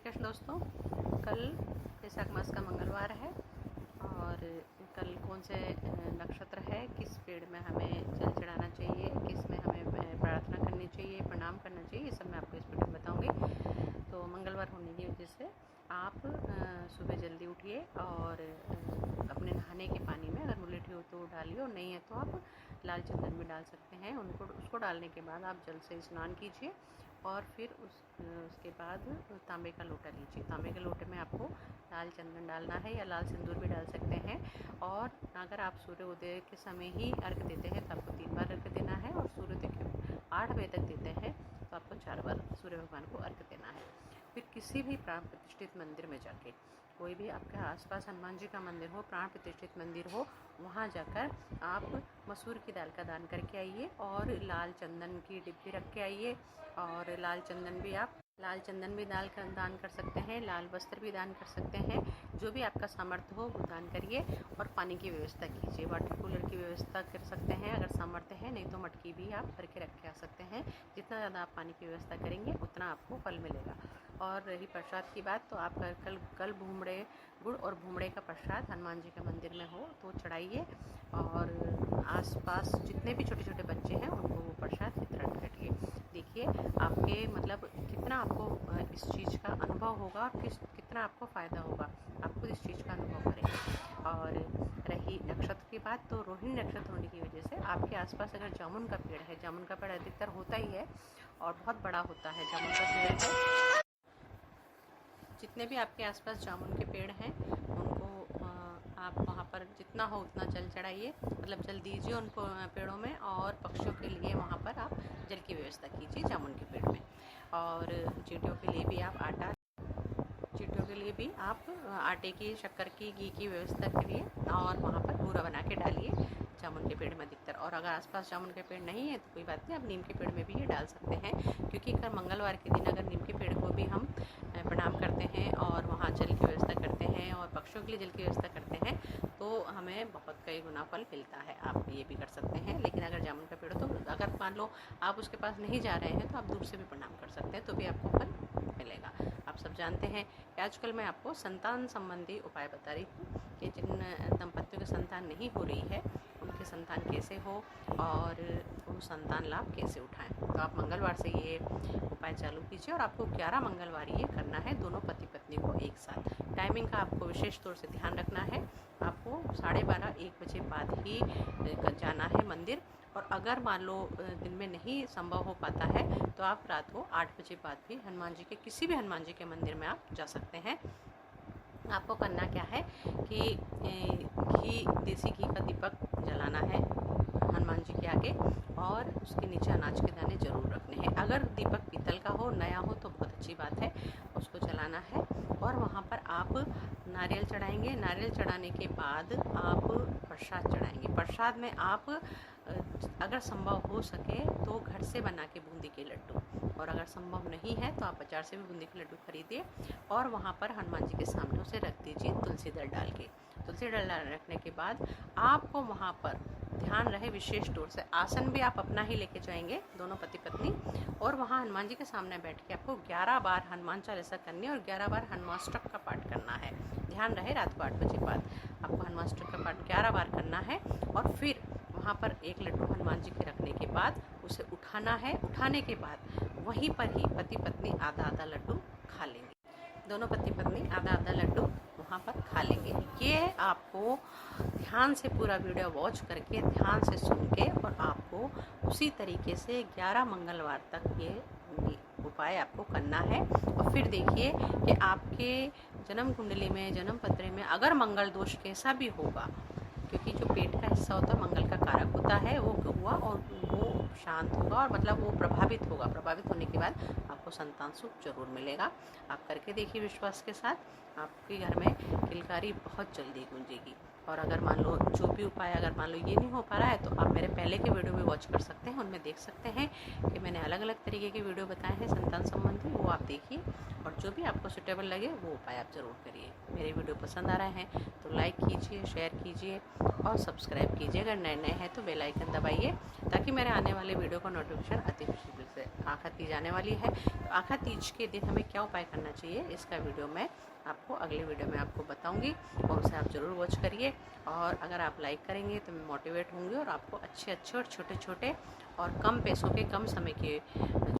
श्रीकृष्ण दोस्तों। कल वैशाख मास का मंगलवार है और कल कौन से नक्षत्र है, किस पेड़ में हमें जल चढ़ाना चाहिए, किस में हमें प्रार्थना करनी चाहिए, प्रणाम करना चाहिए, ये सब मैं आपको इस वीडियो में बताऊंगी। तो मंगलवार होने की वजह से आप सुबह जल्दी उठिए और अपने नहाने के पानी में अगर मुलेठी हो तो डालिए और नहीं है तो आप लाल चंदन भी डाल सकते हैं। उसको डालने के बाद आप जल से स्नान कीजिए और फिर उसके बाद तांबे का लोटा लीजिए। तांबे के लोटे में आपको लाल चंदन डालना है या लाल सिंदूर भी डाल सकते हैं। और अगर आप सूर्योदय के समय ही अर्घ देते हैं तो आपको 3 बार अर्घ देना है और सूर्योदय के 8 बजे तक देते हैं तो आपको 4 बार सूर्य भगवान को अर्घ देना है। फिर किसी भी प्राण प्रतिष्ठित मंदिर में जाके, कोई भी आपके आसपास हनुमान जी का मंदिर हो, प्राण प्रतिष्ठित मंदिर हो, वहाँ जाकर आप मसूर की दाल का दान करके आइए और लाल चंदन की डिब्बी रख के आइए। और लाल चंदन भी दान कर सकते हैं, लाल वस्त्र भी दान कर सकते हैं। जो भी आपका सामर्थ्य हो वो दान करिए और पानी की व्यवस्था कीजिए। वाटर कूलर की व्यवस्था कर सकते हैं अगर सामर्थ्य है, नहीं तो मटकी भी आप भर के रख के आ सकते हैं। जितना ज़्यादा आप पानी की व्यवस्था करेंगे उतना आपको फल मिलेगा। और रही प्रसाद की बात, तो आप कल भूमड़े गुड़ और भूमड़े का प्रसाद हनुमान जी के मंदिर में हो तो चढ़ाइए और आसपास जितने भी छोटे छोटे बच्चे हैं उनको वो प्रसाद वितरण करिए। देखिए आपके मतलब कितना आपको इस चीज़ का अनुभव होगा और कितना आपको फ़ायदा होगा, आप खुद इस चीज़ का अनुभव करेंगे। और रही नक्षत्र की बात, तो रोहिणी नक्षत्र होने की वजह से आपके आसपास अगर जामुन का पेड़ है, जामुन का पेड़ अधिकतर होता ही है और बहुत बड़ा होता है जामुन का पेड़ है। जितने भी आपके आसपास जामुन के पेड़ हैं उनको आप वहाँ पर जितना हो उतना जल चढ़ाइए, मतलब जल दीजिए उन पेड़ों में। और पक्षियों के लिए वहाँ पर आप जल की व्यवस्था कीजिए जामुन के पेड़ में। और चींटियों के लिए भी आप आटे की, शक्कर की, घी की व्यवस्था करिए और वहाँ पर बूरा बना के डालिए जामुन के पेड़ में अधिकतर। और अगर आसपास जामुन के पेड़ नहीं है तो कोई बात नहीं, आप नीम के पेड़ में भी ये डाल सकते हैं। क्योंकि अगर मंगलवार के दिन अगर नीम के पेड़ को भी हम प्रणाम करते हैं और वहाँ जल की व्यवस्था करते हैं और पक्षियों के लिए जल की व्यवस्था करते हैं तो हमें बहुत कई गुना फल मिलता है। आप ये भी कर सकते हैं। लेकिन अगर जामुन का पेड़, तो अगर मान लो आप उसके पास नहीं जा रहे हैं तो आप दूर से भी प्रणाम कर सकते हैं तो भी आपको फल मिलेगा। आप सब जानते हैं कि आजकल मैं आपको संतान संबंधी उपाय बता रही हूँ कि जिन दंपतियों की संतान नहीं हो रही है उनकी संतान कैसे हो और वो संतान लाभ कैसे उठाएं। तो आप मंगलवार से ये उपाय चालू कीजिए और आपको 11 मंगलवार ये करना है, दोनों पति पत्नी को एक साथ। टाइमिंग का आपको विशेष तौर से ध्यान रखना है। आपको 12:30-1 बजे बाद ही जाना है मंदिर। और अगर मान लो दिन में नहीं संभव हो पाता है तो आप रात को 8 बजे बाद भी हनुमान जी के, किसी भी हनुमान जी के मंदिर में आप जा सकते हैं। आपको करना क्या है कि देसी घी का दीपक जलाना है हनुमान जी के आगे और उसके नीचे अनाज के दाने जरूर रखने हैं। अगर दीपक पीतल का हो, नया हो तो बहुत अच्छी बात है, उसको जलाना है। और वहाँ पर आप नारियल चढ़ाएंगे। नारियल चढ़ाने के बाद आप प्रसाद चढ़ाएंगे। प्रसाद में आप अगर संभव हो सके तो घर से बना के बूंदी के लड्डू, और अगर संभव नहीं है तो आप बाजार से भी बूंदी के लड्डू खरीदिए और वहाँ पर हनुमान जी के सामने उसे रख दीजिए तुलसी दल डाल के। तुलसी दल रखने के बाद आपको वहाँ पर ध्यान रहे विशेष तौर से, आसन भी आप अपना ही लेके जाएंगे दोनों पति पत्नी, और वहाँ हनुमान जी के सामने बैठ के आपको 11 बार हनुमान चालीसा करनी है और 11 बार हनुमाष्टक का पाठ करना है। ध्यान रहे रात को 8 बजे बाद आपको हनुमाष्टक का पाठ 11 बार करना है। और फिर वहाँ पर एक लड्डू हनुमान जी के रखने के बाद उसे उठाना है। उठाने के बाद वहीं पर ही पति पत्नी आधा आधा लड्डू खा लेंगे। दोनों पति पत्नी आधा आधा लड्डू वहाँ पर खा लेंगे। ये आपको ध्यान से पूरा वीडियो वॉच करके, ध्यान से सुन के, और आपको उसी तरीके से 11 मंगलवार तक ये उपाय आपको करना है। और फिर देखिए कि आपके जन्म कुंडली में, जन्म पत्र में अगर मंगल दोष कैसा भी होगा, क्योंकि जो पेट का हिस्सा होता है मंगल का कारक होता है, वो हुआ और वो शांत होगा और मतलब वो प्रभावित होगा। प्रभावित होने के बाद आपको संतान सुख जरूर मिलेगा। आप करके देखिए विश्वास के साथ, आपके घर में किलकारी बहुत जल्दी गूंजेगी। और अगर मान लो जो भी उपाय अगर मान लो ये नहीं हो पा रहा है तो आप मेरे पहले के वीडियो भी वॉच कर सकते हैं, उनमें देख सकते हैं कि मैंने अलग अलग तरीके के वीडियो बताए हैं संतान संबंधी, वो आप देखिए और जो भी आपको सुटेबल लगे वो उपाय आप ज़रूर करिए। मेरे वीडियो पसंद आ रहे हैं तो लाइक कीजिए, शेयर कीजिए और सब्सक्राइब कीजिए। अगर नए नए हैं तो बेल आइकन दबाइए ताकि मेरे आने वाले वीडियो का नोटिफिकेशन अति खुशी से। आखा तीज आने वाली है तो आखा तीज के दिन हमें क्या उपाय करना चाहिए इसका वीडियो मैं आपको अगले वीडियो में आपको बताऊंगी और उसे आप ज़रूर वॉच करिए। और अगर आप लाइक करेंगे तो मैं मोटिवेट होंगी और आपको अच्छे अच्छे और छोटे छोटे और कम पैसों के कम समय के